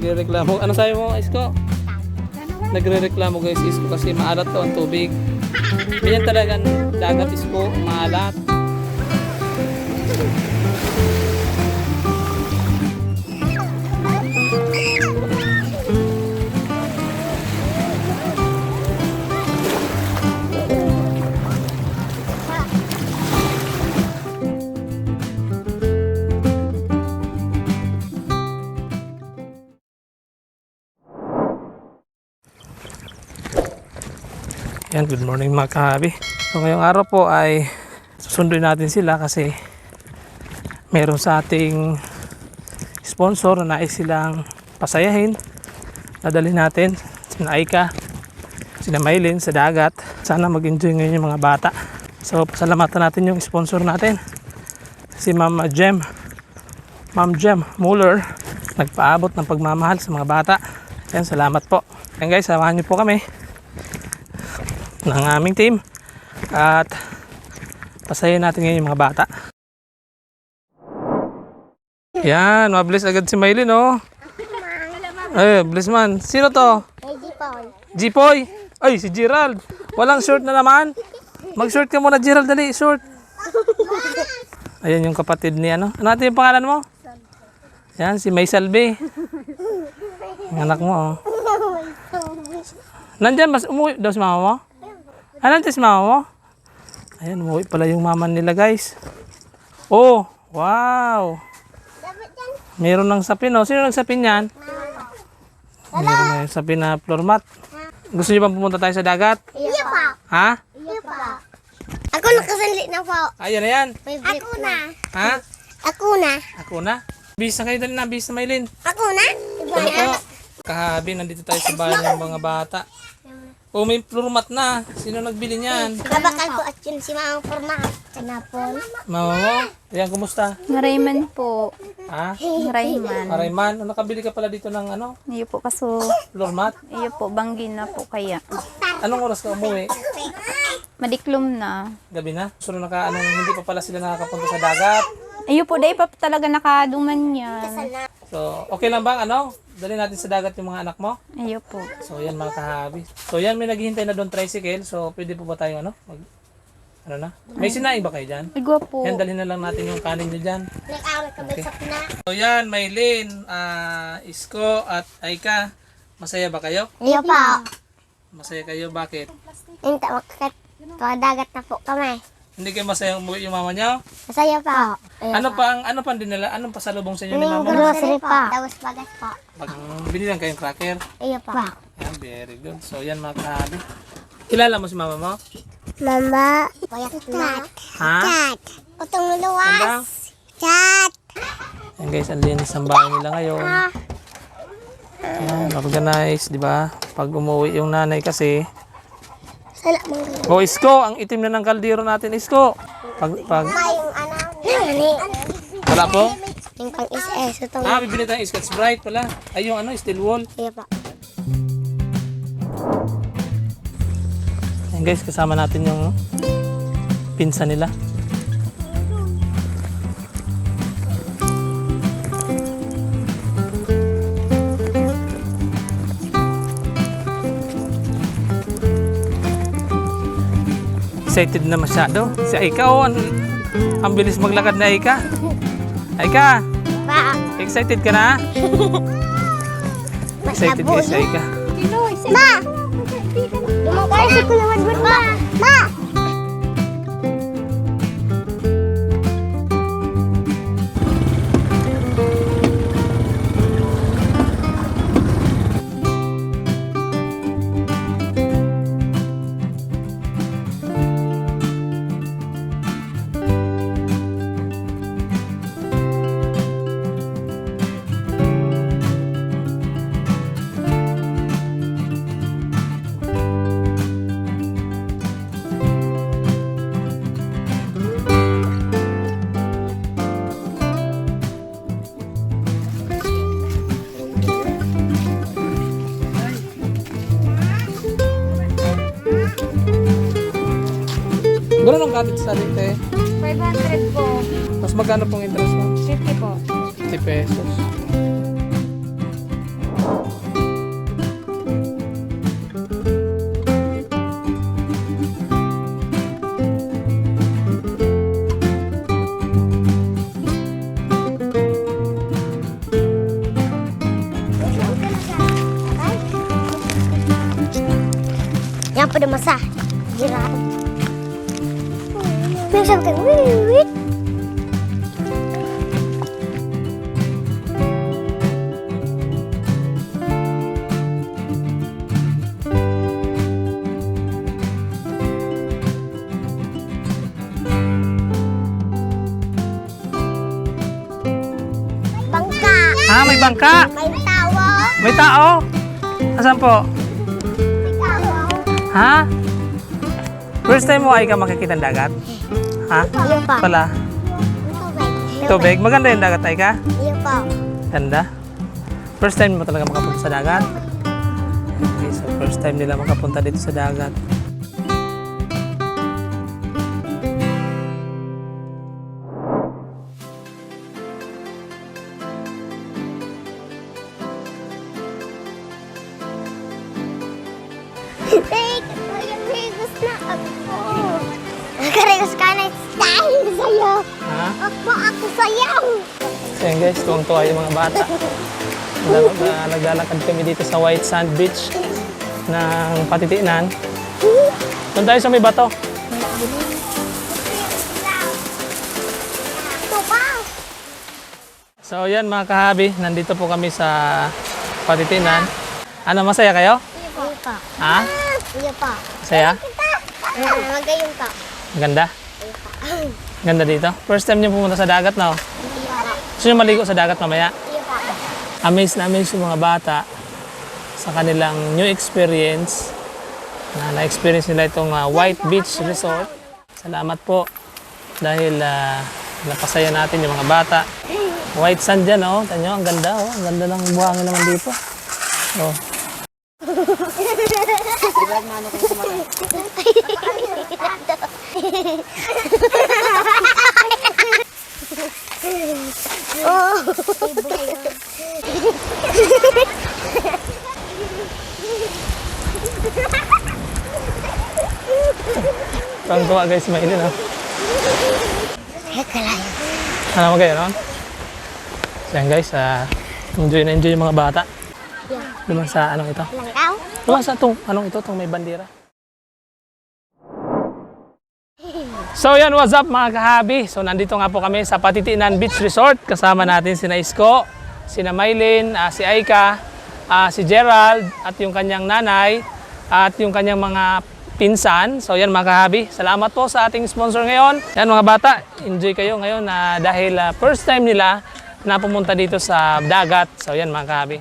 nagrereklamo. Ano sabi mo, Isko? Nagrereklamo guys, Isko, kasi maalat to ang tubig. Ganyan talaga dagat, Isko, maalat. Yan, good morning mga kahabi. So ngayong araw po ay susunduin natin sila kasi meron sa ating sponsor na nais silang pasayahin. Nadali natin sina Aika, sina Maylin sa dagat. Sana mag-enjoy ngayon yung mga bata. So pasalamatan natin yung sponsor natin, si Ma'am Jem Muller, nagpaabot ng pagmamahal sa mga bata. Yan, salamat po. Yan guys, samahan niyo po kami ng aming team at pasayin natin ngayon yung mga bata. Yan, mabilis agad si Maylin, oh. Ay, bilis man. Sino to? Jipoy. Ay, si Gerald. Walang short na naman. Mag-short ka muna, Gerald, dali, short. Ayan yung kapatid ni ano. Ano natin yung pangalan mo? Yan, si May Salve. Anak mo, oh. Nandyan, mas umuwi daw si mama mo? Anong si mama mo? Ayan, umuwi pala yung mama nila guys. Oh, wow. Meron ng sapin, oh. Sino nagsapin yan? Meron na yung sapin na floor mat. Gusto niyo bang pumunta tayo sa dagat? Iya po. Ha? Iya po. Ako nakasanli na po. Ayan na yan. Ako na. Ha? Ako na. Ako na. Bis na kayo dali na, bis na Maylin. Ako na. Ano po? Kahabi, nandito tayo sa bahay ng mga bata. Oh, may floor mat na. Sino nagbili niyan? Babakal ko at yun si Mama Forma. Kanapon. Mama mo? Ayan, kumusta? Rayman po. Ha? Rayman. Arayman, nakabili ka pala dito ng ano? Iyo po kaso, Floor mat? iyo po banggin na po kaya. Anong oras ka umuwi? Madiklom na. Gabi na? So, hindi pa pala sila nakakapunta sa dagat. Iyo po, dahil pa talaga nakaduman yan. So, okay lang bang ano? Dali natin sa dagat yung mga anak mo? Iyo po. So, yan mga kahabi. So, yan may naghihintay na doon tricycle. So, pwede po ba tayo ano? Ano na? May sinaing ba kayo dyan? Igwa po. Yan, dali na lang natin yung kanin nyo dyan. Nag-awal ka ba sa pina? So, yan, Maylin, Isko, at Aika. Masaya ba kayo? Iya po. Masaya kayo? Bakit? Yung tawakat. Dagat na po kami. Hindi kayo masaya umuwi yung mama nyo? Masaya po. Ano pang dinala? Anong pasalubong sa inyo ni Yung mama? grocery po. Tapos bagas po. Binilang kayong cracker? Iya po. Yan, very good. So, yan mga kahabi. Kilala mo si mama mo? Mama. Payat na. Ha? Chat. Utong luwas. Ano? Chat. Yan guys, ang linis ang bahay nila ngayon. Yan, organized, di ba? Pag umuwi yung nanay kasi. Sala mong gano'n. Oh, Isko, ang itim na ng kaldero natin, Isko. Yung ano. Nani. Wala po? Yung pang SS. Utong. Bibili tayong Scotch Brite pala. Ay, yung ano, steel wool. Iya po. Yan guys, kasama natin yung pinsan nila. Excited na masyado. Si Aika, oh, ang bilis maglakad na Aika. Aika, Pa. excited ka na? Excited ka si Aika. Ma! Lumabay sa kulawan mo. Ma! Ma! Gano'n ang kapit sa rite? 500 po. Mas magkano pong interest mo? 50 po. 50 pesos. pada masa. Jiran. Biasa kan, wait. Bangka. Ah, may bangka. May tawa. May tao. Asan po? May tawa. Ha? First time mo ay ka makikita ng dagat? Ha? Iyo pa. Pala. Tubig. Maganda yung dagat ay ka? Iyo pa. Ganda. First time mo talaga makapunta sa dagat? Okay, so first time nila makapunta dito sa dagat. Karigos na ako. Karigos ka na. Dahil sa'yo. Ha? Ako sayaw. So yun guys, tuwang-tuwa yung mga bata. Naglalakad kami dito sa White Sand Beach ng Patitinan. Doon tayo sa may bato. Ito pa. So yan mga kahabi, nandito po kami sa Patitinan. Ano, masaya kayo? Iyo pa. Ha? Iyo pa. Masaya? Magayon pa. Ganda? Iyo pa. Ganda dito? First time niyo pumunta sa dagat, no? Iyo pa. Gusto niyo maligo sa dagat mamaya? Iyo pa. Amazed na amazed yung mga bata sa kanilang new experience na na-experience nila itong White Beach Resort. Salamat po dahil napasaya natin yung mga bata. White sand dyan, oh. Tanyo, ang ganda, oh. Ang ganda ng buhangin naman dito. Oh. Tuwang-tuwa guys, mainin, oh. Ano mo kayo, no? So yan guys, enjoy na enjoy yung mga bata. Naman sa anong ito? Langkaw. Naman sa itong, anong ito, itong may bandera. So yan, what's up mga kahabi? So nandito nga po kami sa Patitinan Beach Resort. Kasama natin sina Isko, sina Maylin, si Aika, si Gerald, at yung kanyang nanay, at yung kanyang mga pinsan. So yan mga kahabi, salamat po sa ating sponsor ngayon. Yan mga bata, enjoy kayo ngayon dahil first time nila na pumunta dito sa dagat. So yan mga kahabi.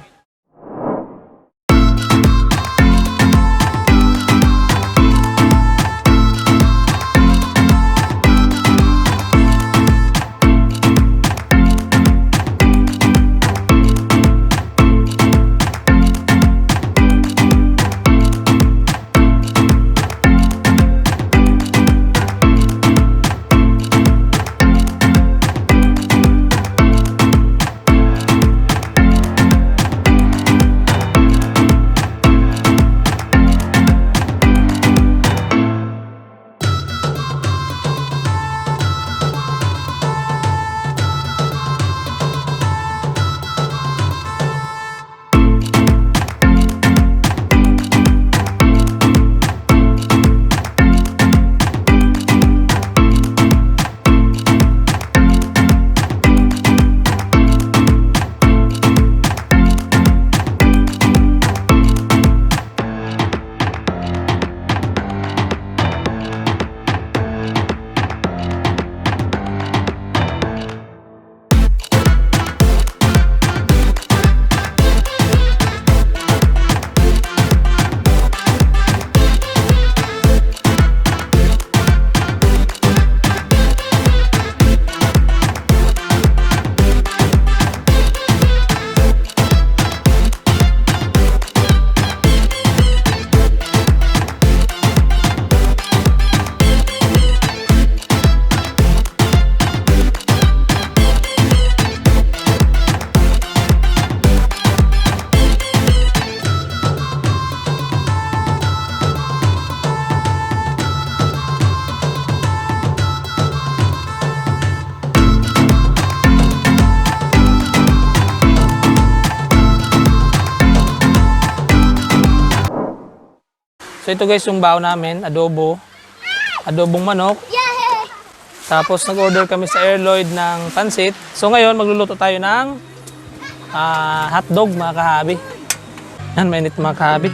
So ito guys yung baon namin, adobo. Adobong manok. Yay! Tapos nag-order kami sa Air Lloyd ng pansit. So ngayon magluluto tayo ng hotdog mga kahabi. Yan, mainit mga kahabi.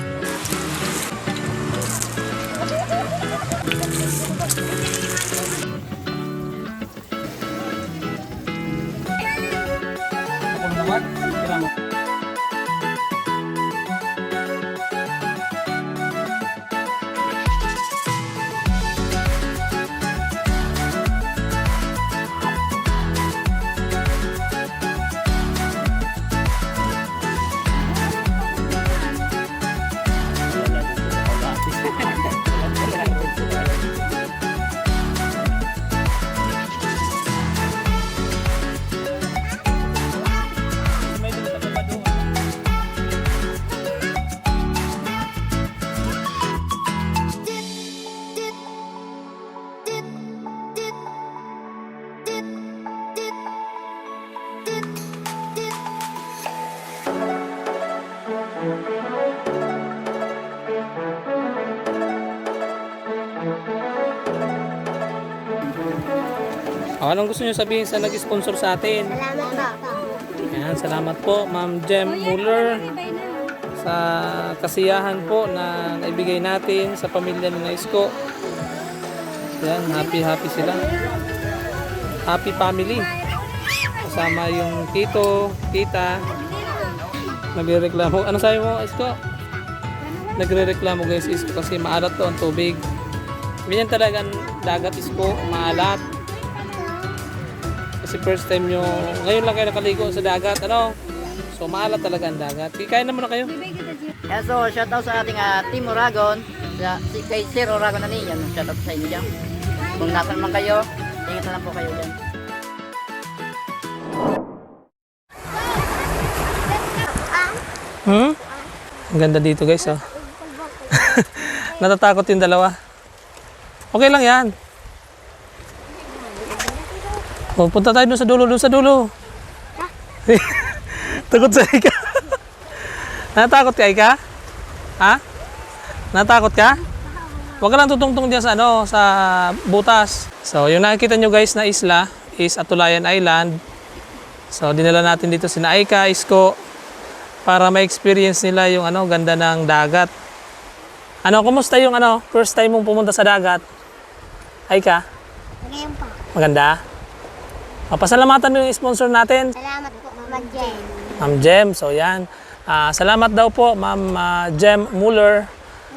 Anong gusto niyo sabihin sa nag-sponsor sa atin? Salamat po. Ayan, salamat po Ma'am Jem Muller sa kasiyahan po na naibigay natin sa pamilya ni Isko. Ayan, happy sila. Happy family. Kasama yung tito, tita. Nagrereklamo. Ano sabi mo, Isko? Nagrereklamo guys, Isko, kasi maalat to ang tubig. Ganyan talaga ang dagat, Isko, maalat. Kasi first time nyo, ngayon lang kayo nakaligo sa dagat, ano? So maalat talaga ang dagat. Kaya naman na kayo. Yeah, so shout out sa ating Team Oragon, kay Sir Oragon na niyan, shout out sa inyo dyan. Kung nasan man kayo, ingat na lang po kayo dyan. Ang ganda dito guys, oh. Natatakot yung dalawa. Okay lang yan. Oh, punta tayo doon sa dulo. Takot sa Ika. Natakot ka, Ika? Ha? Natakot ka? Huwag ka lang tutungtong dyan sa, sa butas. So, yung nakikita nyo guys na isla is Atulayan Island. So, dinala natin dito si Aika, Isko, para ma-experience nila yung ganda ng dagat. Kumusta yung first time mong pumunta sa dagat? Aika? Ngayon po. Maganda? Pasalamatan mo yung sponsor natin. Salamat po, Mama Jen. Ma'am Jem. So yan. Salamat daw po Ma'am Jem Muller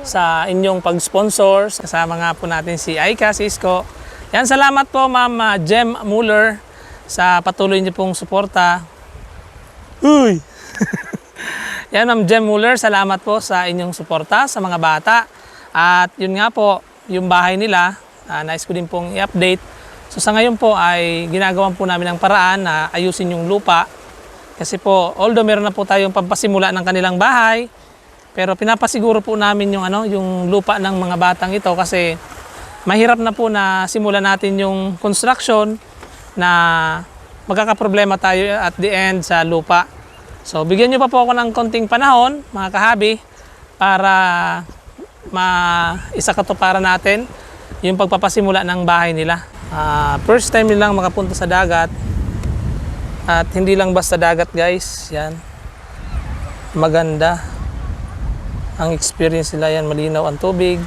sa inyong pag-sponsor. Kasama nga po natin si Aika, si Isko. Yan, salamat po Ma'am Jem Muller sa patuloy niyo pong suporta. Uy! Yan Ma'am Jem Muller, salamat po sa inyong suporta sa mga bata. At yun nga po, yung bahay nila, nais ko din pong i-update. So sa ngayon po ay ginagawan po namin ang paraan na ayusin yung lupa. Kasi po, although meron na po tayong pampasimula ng kanilang bahay, pero pinapasiguro po namin yung yung lupa ng mga batang ito kasi mahirap na po na simulan natin yung construction na magkakaproblema tayo at the end sa lupa. So bigyan niyo pa po ako ng konting panahon, mga kahabi, para maisakatuparan natin yung pagpapasimula ng bahay nila. First time nilang makapunta sa dagat, at hindi lang basta dagat guys, yan, maganda ang experience nila, yan, malinaw ang tubig.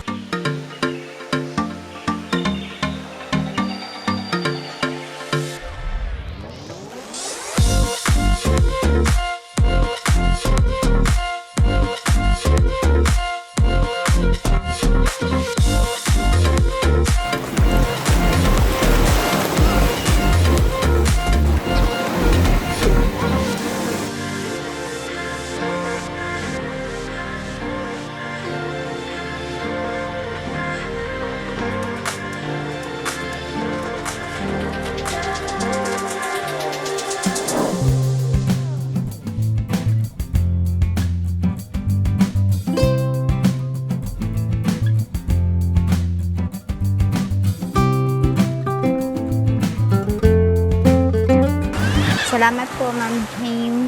Salamat po, Ma'am Jane,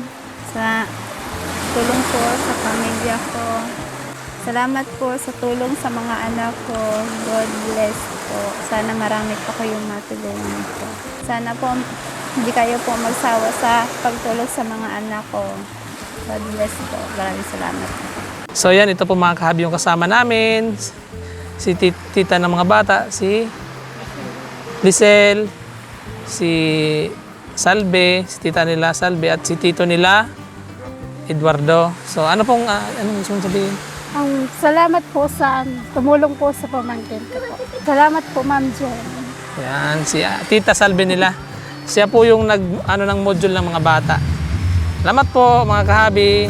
sa tulong po sa pamilya ko. Salamat po sa tulong sa mga anak ko. God bless po. Sana marami pa kayong matulungan po. Sana po hindi kayo po magsawa sa pagtulong sa mga anak ko. God bless po. Maraming salamat po. So yan, ito po mga kahabi yung kasama namin. Si tita ng mga bata, si Lisel, si Salve, si tita nila Salve, at si tito nila Eduardo. So ano pong, anong gusto mong sabihin? Salamat po sa tumulong po sa pamangkin ko po. Salamat po, Ma'am Jen. Yan, si tita Salve nila. Siya po yung ng module ng mga bata. Salamat po mga kahabi.